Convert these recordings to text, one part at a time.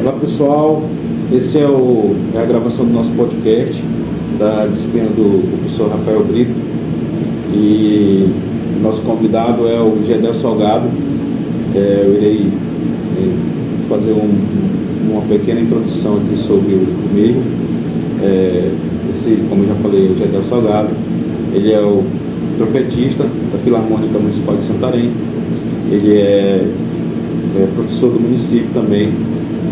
Olá pessoal, esse é a gravação do nosso podcast da disciplina do professor Rafael Brito, e nosso convidado é o Gedel Salgado. Eu irei fazer uma pequena introdução aqui sobre o mesmo. Como eu já falei, o Gedel Salgado, ele é o trompetista da Filarmônica Municipal de Santarém. Ele é professor do município também.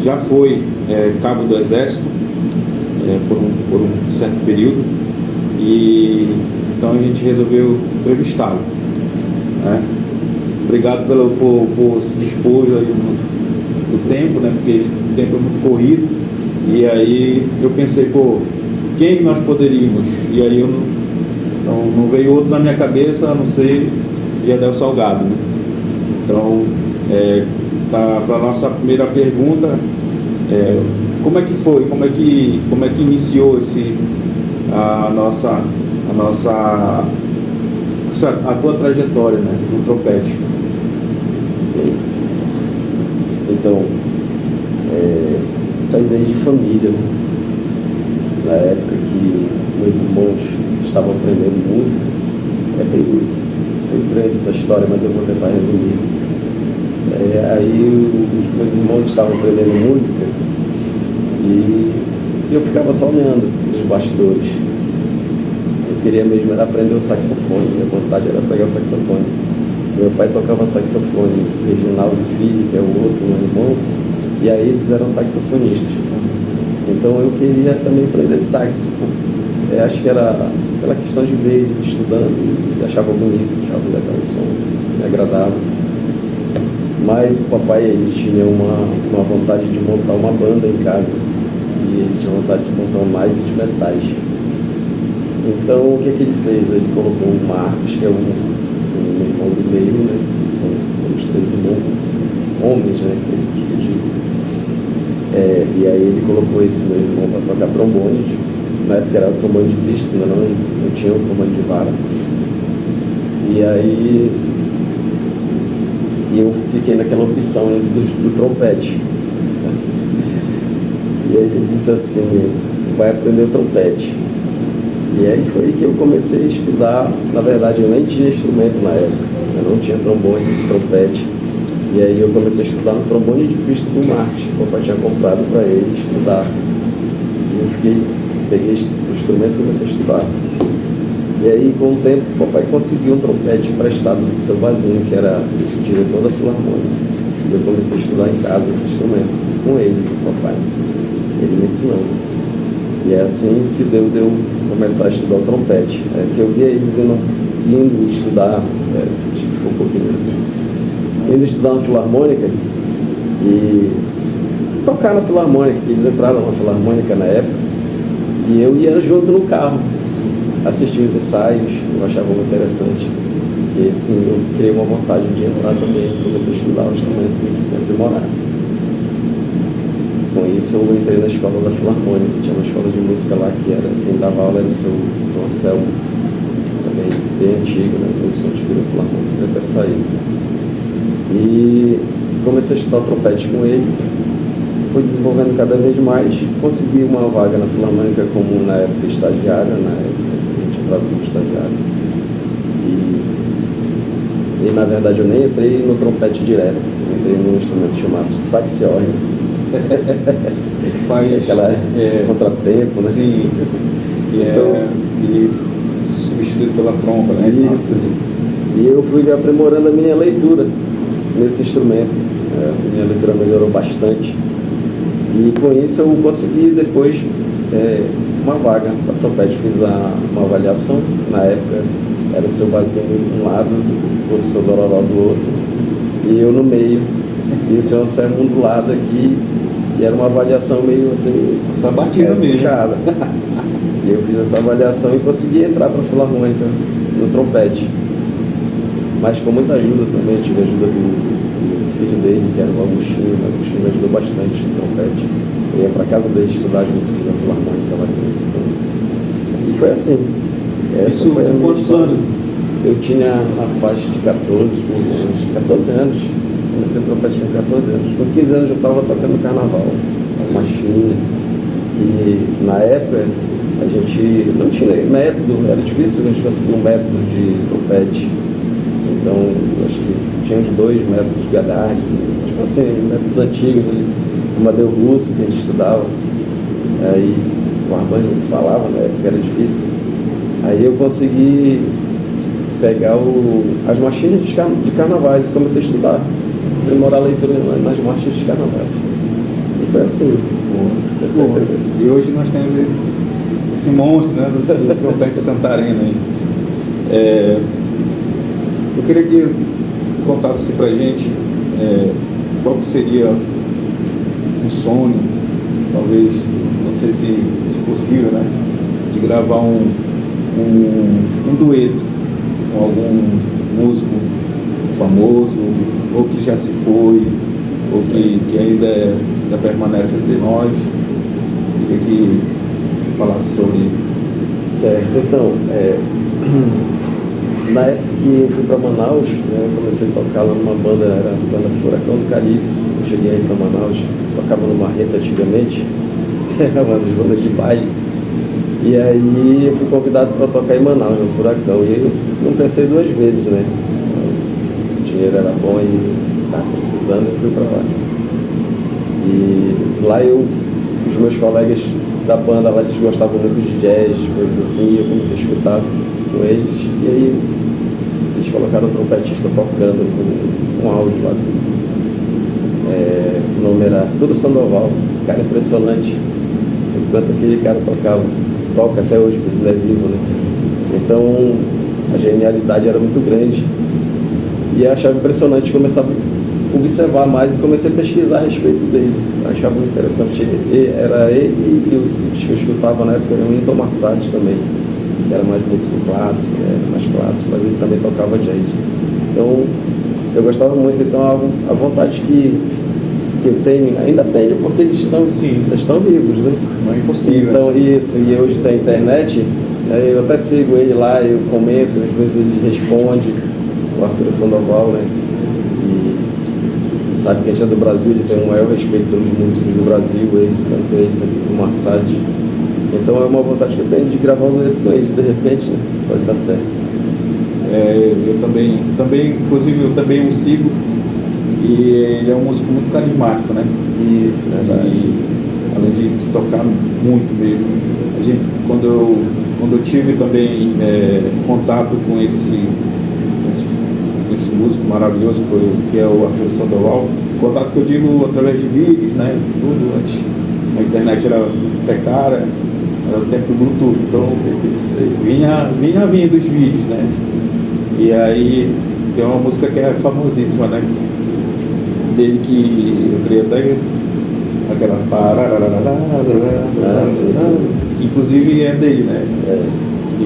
Já foi cabo do Exército por um certo período, e então a gente resolveu entrevistá-lo, né? Obrigado por se dispor aí do tempo, né? Porque o tempo é muito corrido, e aí eu pensei, quem nós poderíamos? E aí não veio outro na minha cabeça a não ser Gedel Salgado, né? Então, para a nossa primeira pergunta, como é que foi, como é que iniciou a tua trajetória, né, no trompete? Sim. Então, isso aí veio de família, né? Na época que meus irmãos estavam aprendendo música, é bem grande essa história, mas eu vou tentar resumir. Aí os meus irmãos estavam aprendendo música e eu ficava só olhando os bastidores. Eu queria mesmo era aprender o saxofone, minha vontade era pegar o saxofone. Meu pai tocava saxofone, Reginaldo Filho, que é o outro, meu irmão, e aí esses eram saxofonistas. Então eu queria também aprender sax. Acho que era pela questão de ver eles estudando, e achava bonito, achava legal o som, me agradava. Mas o papai, ele tinha uma vontade de montar uma banda em casa, e ele tinha vontade de montar uma naipe de metais. Então o que ele fez? Ele colocou o Marcos, que é um irmão do meio, né? Somos três irmãos, homens, né? E aí ele colocou esse meu irmão para tocar trombone. Na época era o trombone de pista, não tinha o trombone de vara. E aí eu fiquei naquela opção do trompete. E aí ele disse assim, tu vai aprender o trompete. E aí foi que eu comecei a estudar. Na verdade eu nem tinha instrumento na época, eu não tinha trombone, trompete. E aí eu comecei a estudar no trombone de pista do Marcos, que o papai tinha comprado para ele estudar. E eu peguei o instrumento e comecei a estudar. E aí, com o tempo, o papai conseguiu um trompete emprestado do seu Bazinho, que era o diretor da Filarmônica. E eu comecei a estudar em casa esse instrumento, com ele, com o papai. Ele me ensinou. E assim se deu de eu começar a estudar o trompete. Que eu via eles indo estudar, acho que ficou um pouquinho indo estudar na Filarmônica e tocar na Filarmônica, que eles entraram na Filarmônica na época. E eu ia junto no carro, assistir os ensaios, eu achava muito interessante. E assim, eu criei uma vontade de entrar também, comecei a estudar o instrumento e aprimorar. Com isso eu entrei na escola da Filarmônica, tinha uma escola de música lá que quem dava aula era o seu Anselmo, também bem antigo, né? Músico antigo da Filarmônica, até sair. E comecei a estudar trompete com ele. Fui desenvolvendo cada vez mais, consegui uma vaga na Filarmônica como na época estagiária, a gente entrava como estagiário. E na verdade eu nem entrei no trompete direto, eu entrei num instrumento chamado saxiorne. Ele faz aquela contratempo, né? Sim, ele substituído pela trompa, né? Isso. E eu fui aprimorando a minha leitura nesse instrumento. Minha leitura melhorou bastante. E com isso eu consegui depois uma vaga para trompete. Fiz uma avaliação, na época era o seu Bazinho de um lado, o professor Dororó do outro, e eu no meio, e o seu Anselmo do lado aqui, e era uma avaliação meio assim, só batida mesmo. Puxada. E eu fiz essa avaliação e consegui entrar para a Filarmônica no trompete. Mas com muita ajuda também, tive a ajuda do filho dele, que era o Agostinho. O Agostinho me ajudou bastante no trompete. Eu ia para casa dele estudar as músicas da Filarmônica lá. E foi assim. Isso foi há quantos anos? Eu tinha na faixa de 14, 15 anos. 14 anos. Comecei a trompete com 14 anos. Com 15 anos eu estava tocando carnaval. marchinha, que na época a gente não tinha método, era difícil a gente conseguir um método de trompete. Então, acho que tinha uns 2 métodos de Gallard, tipo assim, métodos antigos, o Amadeu Russo que a gente estudava. Aí o arranjo não se falava, na época era difícil. Aí eu consegui pegar as marchinhas de carnavais e comecei a estudar, aprimorar a leitura nas marchas de carnavais. E foi assim. E hoje nós temos esse monstro, né, do trompete Santarém. Eu queria que contasse pra gente qual que seria um sonho, talvez, não sei se possível, né, de gravar um dueto com algum músico famoso, ou que já se foi, ou que ainda permanece entre nós. Queria que falasse sobre isso. Certo, então, na época que eu fui para Manaus, né, eu comecei a tocar lá numa banda, era a banda Furacão do Calypso. Eu cheguei aí para Manaus, tocava no Marreta antigamente, era uma das bandas de baile. E aí eu fui convidado para tocar em Manaus, no Furacão, e eu não pensei 2 vezes, né? O dinheiro era bom e estava precisando, eu fui para lá. E lá os meus colegas da banda lá, eles gostavam muito de jazz, coisas assim, e eu comecei a escutar com eles, e aí eles colocaram um trompetista tocando com um áudio lá. O nome era Arturo Sandoval, cara impressionante, enquanto aquele cara toca até hoje, porque ele é vivo, né? Então a genialidade era muito grande, e eu achava impressionante, começava a observar mais e comecei a pesquisar a respeito dele. Eu achava muito interessante. Era ele e os que eu escutava na época eram o Wynton Marsalis também, que era mais músico clássico, mais clássico, mas ele também tocava jazz. Então eu gostava muito. Então a vontade que eu tenho, ainda tenho, porque eles estão vivos, né? Não é impossível. Então isso, e hoje tem internet, eu até sigo ele lá, eu comento, às vezes ele responde, o Arturo Sandoval, né? Sabe que a gente é do Brasil, ele tem o maior respeito pelos músicos do Brasil, tanto ele quanto o Marsalis. Então é uma vontade que eu tenho de gravar um dueto com eles, de repente, né? Pode dar certo. Eu também, inclusive eu também o sigo, e ele é um músico muito carismático, né? Isso, verdade. E além de tocar muito mesmo. Quando eu tive também contato com esse músico maravilhoso que é o Arturo Sandoval, contato que eu digo através de vídeos, né? Tudo antes. A internet era precária, era o tempo do Bluetooth, então vinha vindo os vídeos, né? E aí tem uma música que é famosíssima, né? Dele, que eu queria até aquela inclusive é dele, né? Que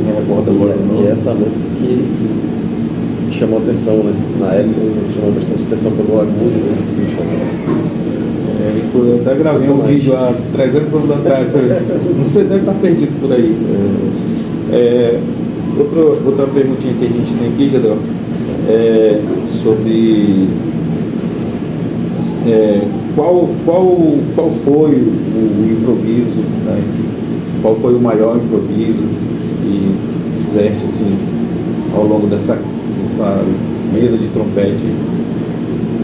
me recorda agora. E essa música que chamou atenção, né? Na época chamou bastante atenção pelo agudo, né? Eu até gravei um vídeo há 300 anos atrás, não sei, deve estar perdido por aí. Outra perguntinha que a gente tem aqui, Jadel, sobre qual foi o improviso, né? Qual foi o maior improviso que fizeste assim ao longo dessa vida de trompete?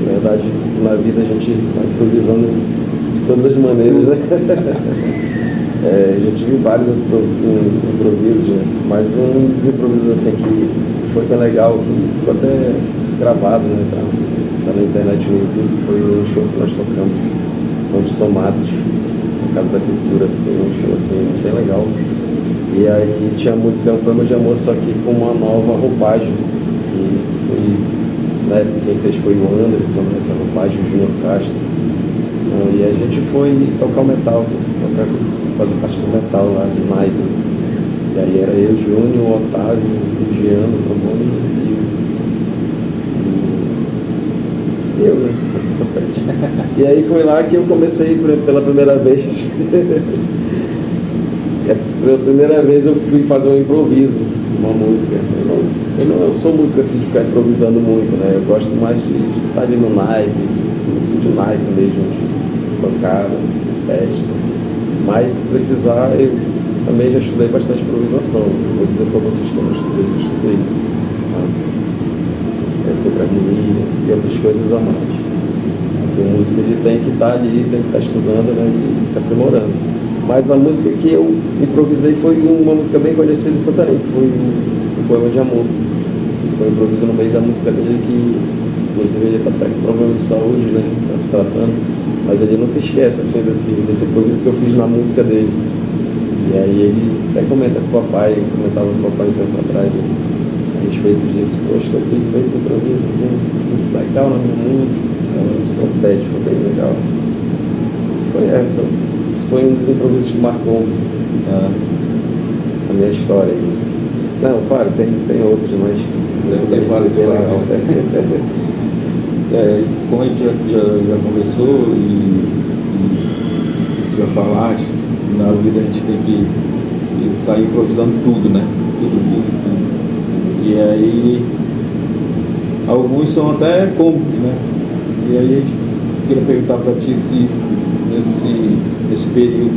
Na verdade, na vida a gente vai improvisando de todas as maneiras, né? Já tive vários improvisos, né? Mas um dos improvisos assim que foi bem legal, que ficou até gravado, né? Tá na internet, no YouTube, foi um show que nós tocamos onde São Matos, na Casa da Cultura. Foi um show assim bem legal. E aí tinha a música, um poema de amor, só que com uma nova roupagem. E foi, né, quem fez foi o Anderson, essa roupagem, o Júnior Castro. E a gente foi tocar o metal, fazer parte do metal lá de naipe. E aí era eu, Júnior, o Otávio, o Giano, o trombone e eu, né? E aí foi lá que eu comecei pela primeira vez. Pela primeira vez eu fui fazer um improviso, uma música. Eu não sou músico assim de ficar improvisando muito, né? Eu gosto mais de estar ali no naipe, músico de naipe mesmo, bancada, teste. Mas se precisar, eu também já estudei bastante improvisação. Vou dizer para vocês que eu não estudei. Tá? É sobre harmonia e outras coisas a mais. Porque o músico ele tem que estar ali, tem que estar estudando, né, e se aprimorando. Mas a música que eu improvisei foi uma música bem conhecida em Santarém, que foi o Poema de Amor. Foi improviso no meio da música dele, que inclusive ele está até com problema de saúde, né? Está se tratando, mas ele nunca esquece assim, desse improviso que eu fiz na música dele. E aí ele até comenta com o papai, comentava com o papai um tempo atrás, a respeito disso. Poxa, teu filho fez um improviso assim, muito legal na minha música, de trompete, foi bem legal. Foi essa. Isso foi um dos improvisos que marcou a minha história. Não, claro, tem outros, mas esse tem vários bem legal. Como a gente já conversou e já falaste, na vida a gente tem que sair improvisando tudo, né? Tudo isso. E aí, alguns são até cômicos, né? E aí a gente queria perguntar para ti se nesse período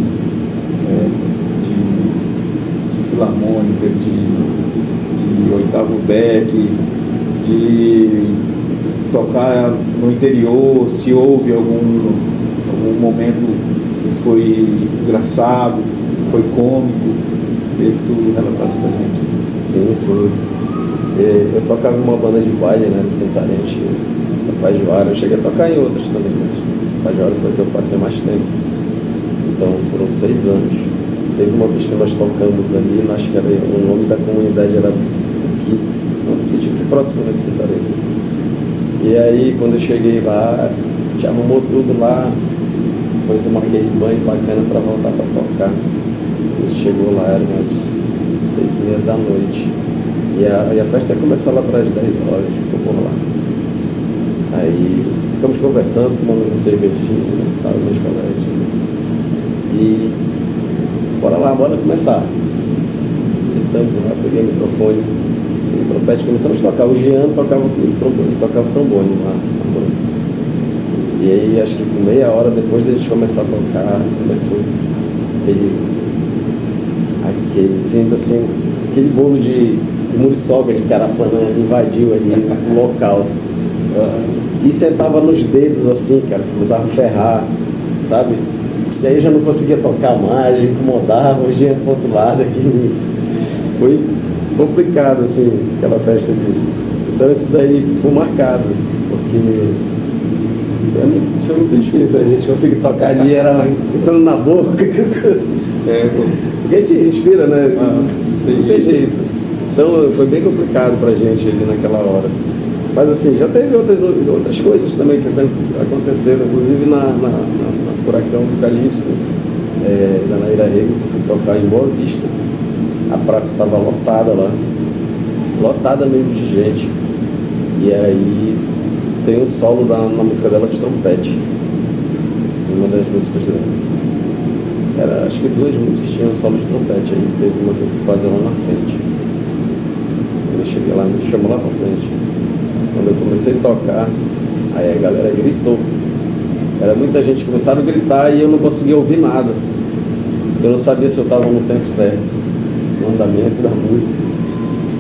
de filarmônica, de oitavo beck, de tocar no interior, se houve algum momento que foi engraçado, foi cômico, queria que tu relatasse pra gente. Sim. Eu tocava em uma banda de baile, né, de Santarém, Tapajoara. Eu cheguei a tocar em outras também, mas Tapajoara foi que eu passei mais tempo. Então foram 6 anos. Teve uma vez que nós tocamos ali, acho que era, o nome da comunidade era aqui, um sítio aqui próximo, né, de Santarém. E aí quando eu cheguei lá, já arrumou tudo lá, foi tomar aquele banho bacana para voltar para tocar. A gente chegou lá, era umas 6h30 da noite. E a festa ia começar lá para as 10 horas, a gente ficou por lá. Aí ficamos conversando, tomando uma cervejinha, né, tava meus colegas. E bora lá, bora começar. Entramos lá, peguei o microfone, o trompete, começamos a tocar. O Jean tocava trombone lá na banda. E aí acho que com meia hora depois deles começar a tocar, começou aquele bolo de muriçoca de Carapanã invadiu ali o local. E sentava nos dedos assim, cara, começava a ferrar, sabe? E aí eu já não conseguia tocar mais, já incomodava, o Jean pro outro lado aqui. Foi complicado, assim, aquela festa de... Então isso daí ficou marcado, porque foi muito difícil a gente conseguir tocar ali, era entrando na boca. Porque a gente respira, né? Não tem jeito. Então foi bem complicado pra gente ali naquela hora. Mas assim, já teve outras coisas também que aconteceram, inclusive na Furacão do Calypso, da Naira Rego, que fui tocar em Boa Vista. A praça estava lotada lá, lotada mesmo de gente. E aí tem um solo na música dela de trompete, uma das músicas dela. Acho que 2 músicas tinham um solo de trompete, aí teve uma que eu fui fazer lá na frente. Quando eu cheguei lá, me chamou lá pra frente. Quando eu comecei a tocar, aí a galera gritou. Era muita gente, começaram a gritar e eu não conseguia ouvir nada. Eu não sabia se eu estava no tempo certo, no andamento da música.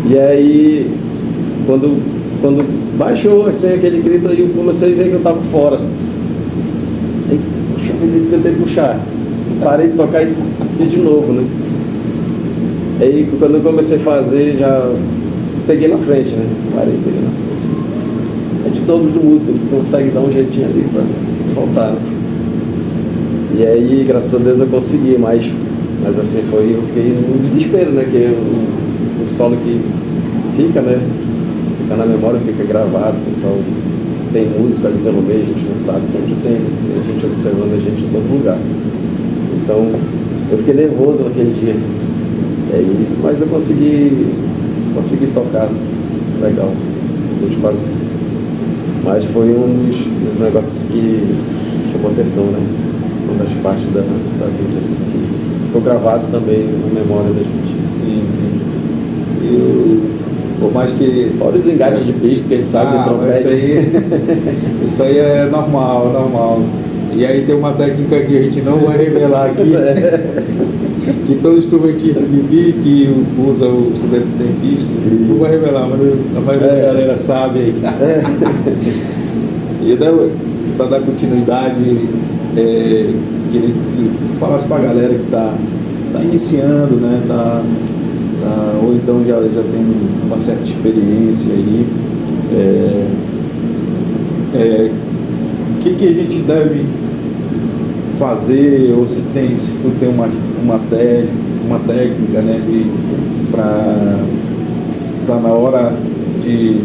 E aí, quando baixou assim, aquele grito, aí eu comecei a ver que eu estava fora. Aí, puxa, eu tentei puxar. Parei de tocar e fiz de novo, né? Aí, quando eu comecei a fazer, já peguei na frente, né? Parei, peguei na frente. É de dobro de música, tu consegue dar um jeitinho ali pra voltar, né? E aí, graças a Deus, eu consegui, mas assim, eu fiquei no desespero, né? Que o solo que fica, né? Fica na memória, fica gravado, o pessoal tem música ali pelo meio, a gente não sabe, sempre tem gente observando a gente em todo lugar. Então, eu fiquei nervoso naquele dia. E aí, mas eu consegui tocar legal, pude fazer. Mas foi um dos negócios que chamou atenção, né? Uma das partes da vida. Ficou gravado também na memória da gente. Sim. Por mais que... Fora os engates de pista que a gente sabe, trompete. Isso aí é normal. E aí tem uma técnica que a gente não vai revelar aqui, que todo instrumentista de beat que usa o instrumento que tem pista, não vai revelar, mas a maioria da galera sabe aí. E para dar continuidade, queria que falasse para a galera que está iniciando, né? Ou então já tem uma certa experiência aí. O que a gente deve fazer, ou se tu tem uma técnica, né, para na hora de,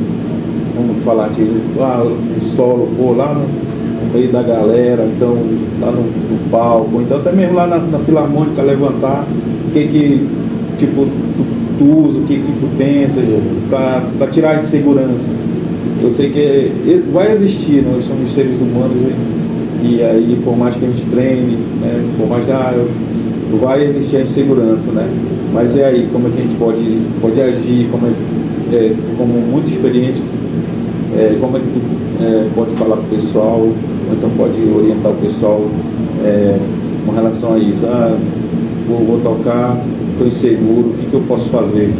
vamos falar, um solo, lá no meio da galera, então lá no palco, ou então até mesmo lá na filarmônica levantar, o que tipo tu usa, o que tu pensa para tirar a insegurança. Eu sei que vai existir, nós somos seres humanos, e aí por mais que a gente treine, né, por mais vai existir a insegurança, né? Mas e aí, como é que a gente pode agir, como muito experiente, como é que tu pode falar para o pessoal, ou então pode orientar o pessoal com relação a isso? Vou tocar, estou inseguro, o que eu posso fazer?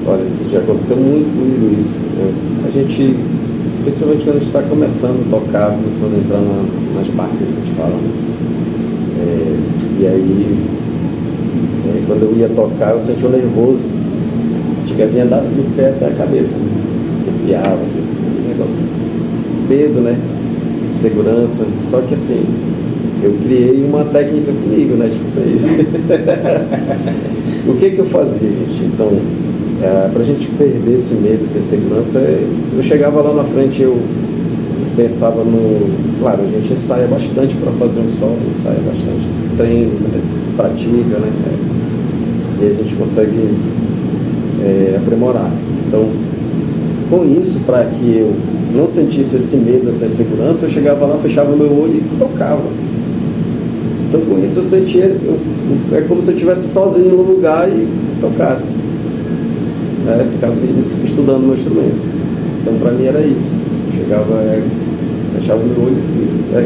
Olha, isso já aconteceu muito comigo isso. A gente, principalmente quando a gente está começando a tocar, começando a entrar nas marcas, a gente fala. E aí, quando eu ia tocar, eu sentia nervoso. Chega, vinha do pé até a cabeça. Arrepiava, negócio, medo, né? De segurança. Só que assim, eu criei uma técnica comigo, né? O que eu fazia, gente? Então, para a gente perder esse medo, essa insegurança, eu chegava lá na frente, eu pensava claro, a gente ensaia bastante para fazer um solo, ensaia bastante, treino, né, pratica, né, e a gente consegue aprimorar. Então, com isso, para que eu não sentisse esse medo, essa insegurança, eu chegava lá, fechava meu olho e tocava. Então, com isso eu sentia, é como se eu estivesse sozinho no lugar e tocasse. Ficasse estudando meu instrumento. Então, para mim era isso. Eu chegava, fechava meu olho,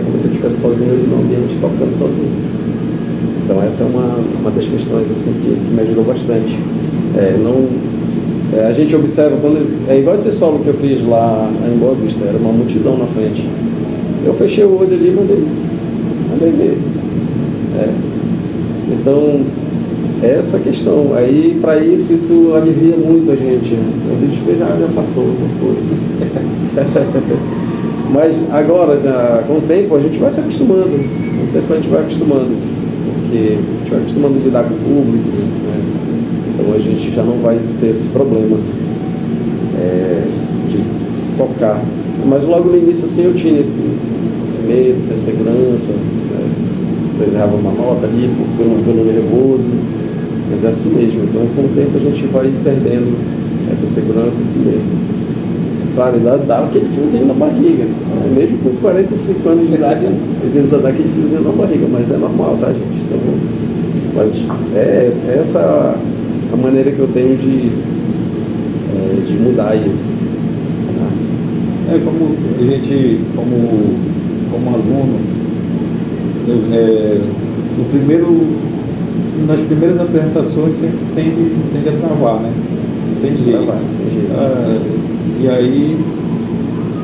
como se eu estivesse sozinho no ambiente, tocando sozinho. Então, essa é uma das questões assim, que me ajudou bastante. A gente observa, é igual esse solo que eu fiz lá em Boa Vista, era uma multidão na frente. Eu fechei o olho ali e mandei ver. Então, essa questão, aí para isso alivia muito a gente. A gente já passou, não foi. Mas agora, já, com o tempo, a gente vai se acostumando. Com o tempo a gente vai acostumando, porque a gente vai acostumando a lidar com o público, né? Então a gente já não vai ter esse problema de tocar. Mas logo no início assim eu tinha esse medo, essa segurança, né? Eu errava uma nota ali, pelo nervoso. Mas é assim mesmo, então com o tempo a gente vai perdendo essa segurança, esse medo. Claro, ainda dá aquele friozinho na barriga, né? Mesmo com 45 anos de idade, às vezes dá aquele friozinho na barriga, mas é normal, tá, gente? Então, mas essa a maneira que eu tenho de mudar isso. Tá? Como a gente, como aluno, nas primeiras apresentações sempre tende a travar, né? Tem jeito. E aí,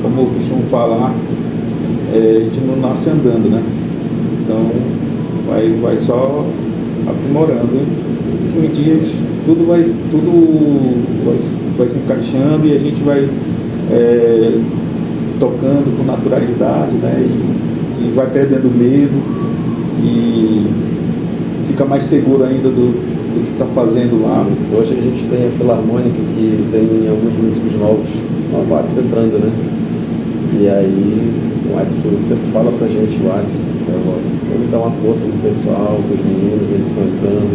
como eu costumo falar, a gente não nasce andando, né? Então vai só aprimorando. Em dias tudo vai se encaixando e a gente vai tocando com naturalidade, né? E vai perdendo medo e fica mais seguro ainda do que está fazendo lá. Isso. Hoje a gente tem a Filarmônica que tem alguns músicos novos entrando, né? E aí o Adson sempre fala pra gente, o Adson, ele dá uma força pro pessoal, pros meninos, eles estão entrando.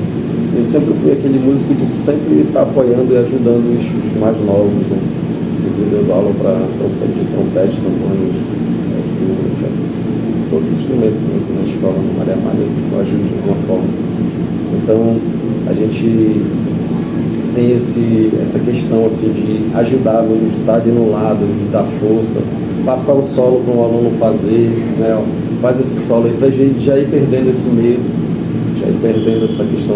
Eu sempre fui aquele músico de sempre estar apoiando e ajudando os mais novos, né? Inclusive eu dou aula de trompete, trombone, todos os instrumentos, né? Na escola, no Maria Amália, eu ajudo de alguma forma. Então, a gente tem essa questão assim, de ajudar, de estar ali no lado, de dar força, passar o solo para um aluno fazer, né? faz esse solo aí pra gente já ir perdendo esse medo, já ir perdendo essa questão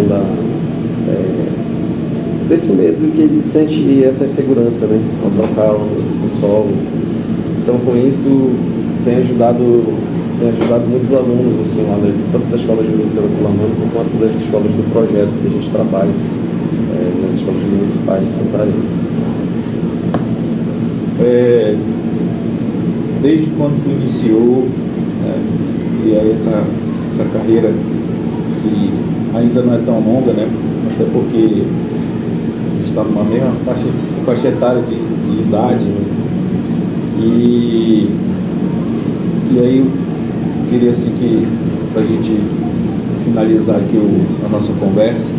desse medo que ele sente e essa insegurança, né, ao tocar o solo. Então, com isso, tem ajudado muitos alunos, assim, lá, né, tanto da Escola de Música da Filarmônica quanto das escolas do projeto que a gente trabalha, nas escolas municipais de Santarém. Desde quando tu iniciou, né, e aí essa carreira que ainda não é tão longa, né, até porque a gente está numa mesma faixa etária de idade, né, e aí eu queria assim que, para a gente finalizar aqui a nossa conversa,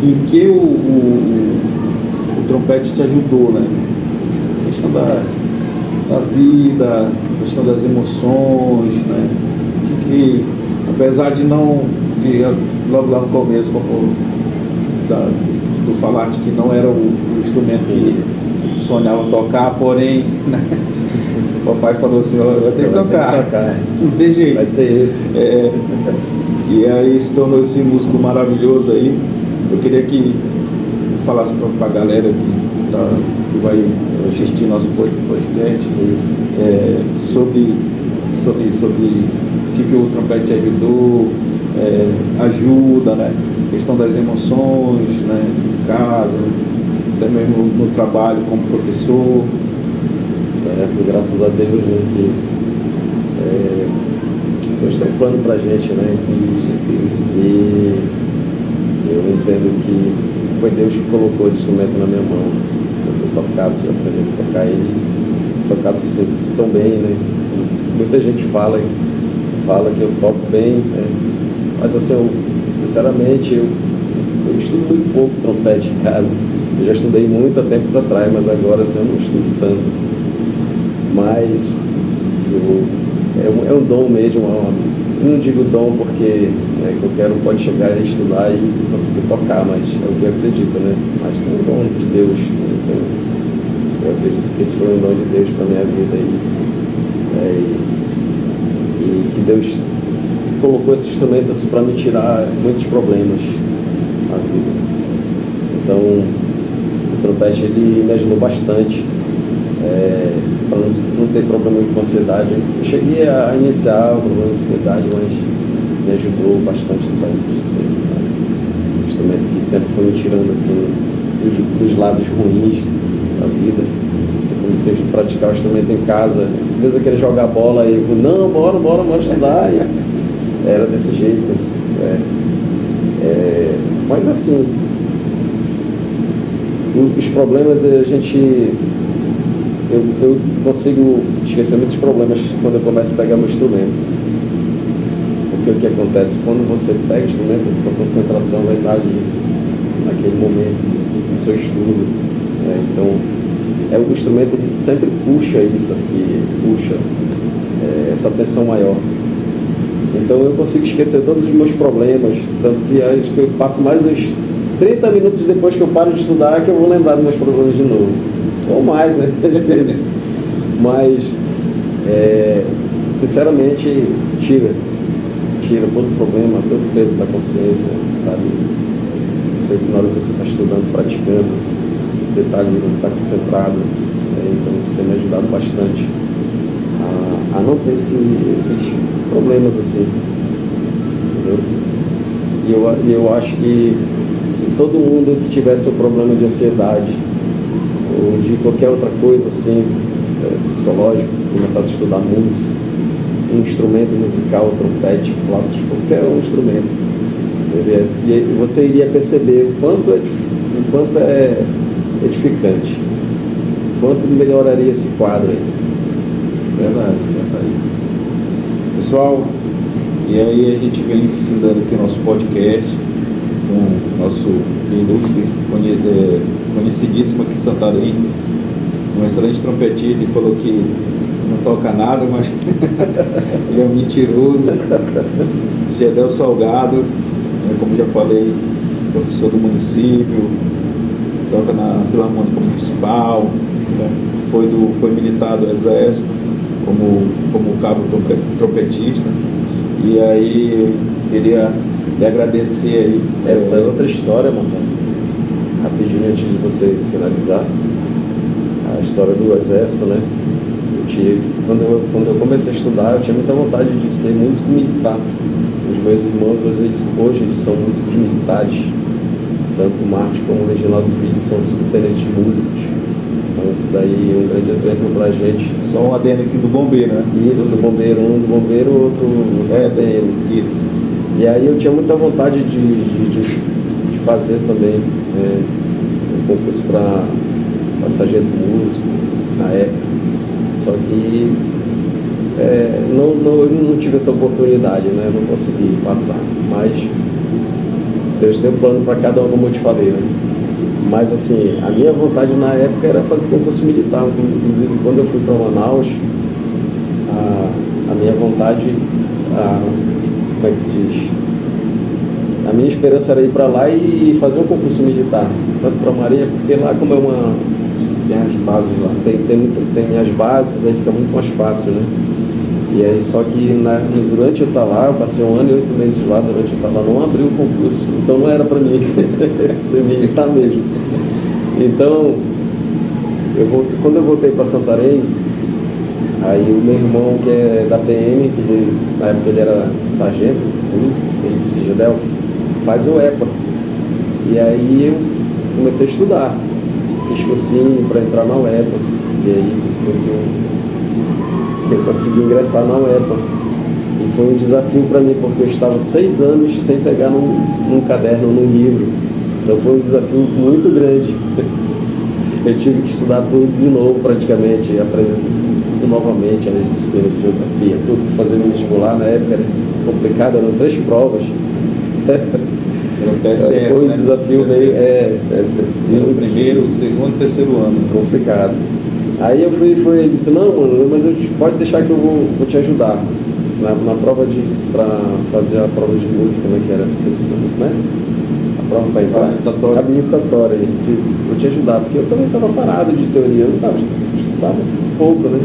em que o trompete te ajudou, né? A questão da vida, a questão das emoções, né? Que apesar de não, logo lá no começo, como do Falarte, que não era o instrumento que sonhava tocar, porém, né? O papai falou assim, vai ter que tocar, não tem jeito. Vai ser esse. E aí se tornou esse músico maravilhoso aí. Eu queria que falasse para a galera que vai assistir nosso podcast sobre o que o trompete ajudou, ajuda, né? A questão das emoções, né? Em casa, até mesmo no trabalho como professor. Certo, graças a Deus, né, que Deus tem um plano pra gente, né? E eu entendo que foi Deus que colocou esse instrumento na minha mão. Eu tocasse, eu aprendesse a tocar ele, tocasse assim tão bem, né? Muita gente fala que eu toco bem, né? Mas assim, sinceramente, eu estudo muito pouco trompete em casa. Eu já estudei muito há tempos atrás, mas agora assim, eu não estudo tanto assim. Mas é um dom mesmo, eu não digo dom porque qualquer um pode chegar e estudar e conseguir tocar, mas é o que eu acredito, né? Mas é um dom de Deus. Então, eu acredito que esse foi um dom de Deus para a minha vida e que Deus colocou esse instrumento assim, para me tirar muitos problemas na vida. Então, o trompete ele me ajudou bastante. Para não ter problema com ansiedade. Eu cheguei a iniciar o problema de ansiedade, mas me ajudou bastante a sair disso aí, sabe? Um instrumento que sempre foi me tirando assim, dos lados ruins da vida. Eu comecei a praticar o instrumento em casa. Às vezes eu queria jogar bola e eu, não, bora estudar. E era desse jeito. Mas assim, os problemas eu consigo esquecer muitos problemas quando eu começo a pegar meu instrumento. Porque o que acontece? Quando você pega o instrumento, a sua concentração vai estar ali, naquele momento do seu estudo. Então, o instrumento ele sempre puxa isso aqui, essa tensão maior. Então eu consigo esquecer todos os meus problemas, tanto que acho que eu passo mais uns 30 minutos depois que eu paro de estudar que eu vou lembrar dos meus problemas de novo. Ou mais, né? Às vezes. Mas, sinceramente, tira todo o problema, todo o peso da consciência, sabe? Na hora que você está estudando, praticando, você está ali, você está concentrado. Então, isso tem me ajudado bastante a não ter esses problemas assim. Entendeu? E eu acho que se todo mundo que tivesse um problema de ansiedade, ou de qualquer outra coisa assim, psicológico, começasse a estudar música, um instrumento musical, trompete, flauta, qualquer um instrumento, você iria perceber o quanto é edificante, o quanto melhoraria esse quadro aí. Verdade. Pessoal, e aí a gente vem findando aqui o nosso podcast com o nosso ilustre, conhecidíssimo aqui em Santarém, um excelente trompetista, e falou que não toca nada, mas ele é um mentiroso. Gedel Salgado, como já falei, professor do município, toca na Filarmônica Municipal, foi militar do Exército. como cabo trompetista. E aí queria lhe agradecer aí. Essa é outra história, Marcelo. Rapidinho antes de você finalizar, a história do exército, né? Quando eu comecei a estudar, eu tinha muita vontade de ser músico militar. Os meus irmãos hoje eles são músicos militares. Tanto o Marcos como o Reginaldo Filho são subtenentes músicos. Então isso daí é um grande exemplo pra gente. Só um adendo aqui do bombeiro, né? Isso, do bombeiro, um do bombeiro, outro PM. Isso. E aí eu tinha muita vontade de fazer também um concurso para sargento músico na época. Só que eu não tive essa oportunidade, né? Eu não consegui passar. Mas Deus tem um plano para cada um, como eu te falei, né? Mas assim, a minha vontade na época era fazer concurso militar. Inclusive, quando eu fui para Manaus, a minha vontade, como é que se diz? A minha esperança era ir para lá e fazer um concurso militar, tanto para a Marinha, porque lá como é tem as bases lá, tem as bases, aí fica muito mais fácil, né? E aí só que durante eu estar lá, eu passei 1 ano e 8 meses lá, durante eu estar lá não abriu o concurso, então não era para mim ser militar mesmo. Então, quando eu voltei para Santarém, aí o meu irmão, que é da PM, na época ele era sargento, músico, ele disse: Gedel, faz o EPA. E aí eu comecei a estudar, fiz cursinho para entrar na UEPA, e aí foi que eu consegui ingressar na UEPA. E foi um desafio para mim, porque eu estava 6 anos sem pegar num caderno, num livro. Então foi um desafio muito grande. Eu tive que estudar tudo de novo praticamente, aprender tudo novamente, a disciplina de geografia, tudo, fazer meu vestibular na época era complicado, eram 3 provas. Foi um desafio meio. No primeiro, segundo e terceiro ano. Complicado. Aí eu fui disse: não, mano, mas pode deixar que eu vou te ajudar. Na prova para fazer a prova de música, né, que era né? A prova para entrar, habilitatória. Ele disse: vou te ajudar, porque eu também estava parado de teoria, eu não estava pouco, né?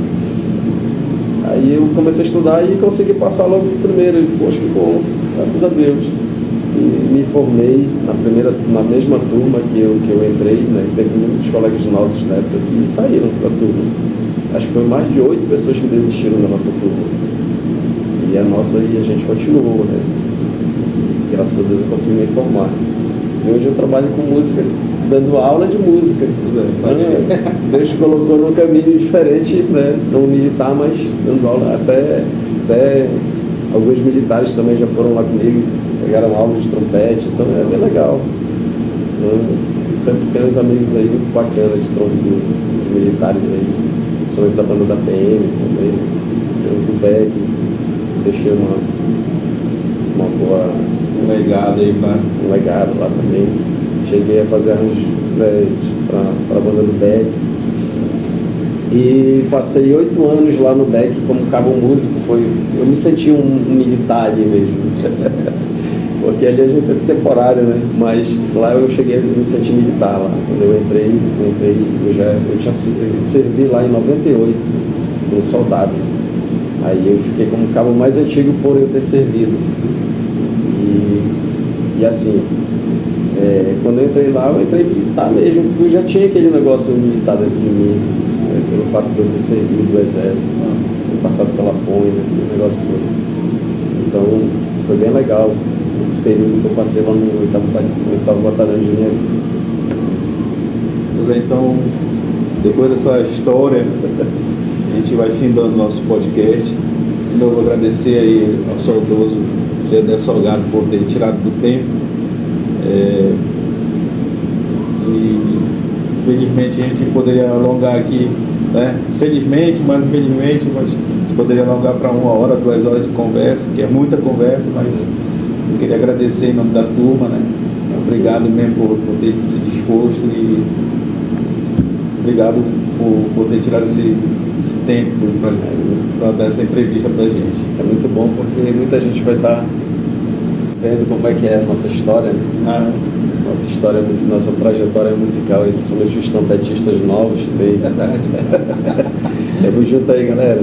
Aí eu comecei a estudar e consegui passar logo no primeiro. E, poxa, que bom, graças a Deus. E me formei na mesma turma que eu entrei, né? Teve muitos colegas nossos na época que saíram da turma. Acho que foi mais de 8 pessoas que desistiram da nossa turma. E a gente continuou, né? E, graças a Deus eu consegui me formar. E hoje eu trabalho com música, dando aula de música. Deus colocou num caminho diferente, né? Não militar, mas dando aula. Até alguns militares também já foram lá comigo, pegaram aula de trompete, então é bem legal. Sempre tem uns amigos aí muito bacanas de militares aí, principalmente da banda da PM também, do Beck, deixei uma boa. Um legado aí, um legado lá também. Cheguei a fazer arranjos para a banda do Beck. E passei 8 anos lá no Beck como cabo músico. Eu me senti um militar ali mesmo. Porque ali a gente é temporário, né? Mas lá eu cheguei a me sentir militar lá. Quando eu entrei, eu servi lá em 98, como soldado. Aí eu fiquei como cabo mais antigo por eu ter servido. E assim, quando eu entrei lá, eu entrei militar mesmo, porque eu já tinha aquele negócio militar dentro de mim, pelo fato de eu ter servido do exército, ter passado pela ponte, aquele negócio todo. Então, foi bem legal esse período que eu passei lá no 8º Batalhão de Engenharia. Pois é, então, depois dessa história, a gente vai findando nosso podcast. De novo, agradecer aí ao saudoso Gedel Salgado por ter tirado do tempo. E felizmente a gente poderia alongar aqui, né? Felizmente, mas infelizmente, mas a gente poderia alongar para 1 hora, 2 horas de conversa, que é muita conversa, mas eu queria agradecer em nome da turma, né? Obrigado mesmo por ter se disposto e obrigado por ter tirado esse tempo para dar essa entrevista para a gente. É muito bom porque muita gente vai estar vendo como é que é a nossa história, né? Nossa história, nossa trajetória musical, e principalmente os trompetistas novos. Verdade. Tamo junto aí, galera.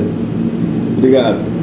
Obrigado.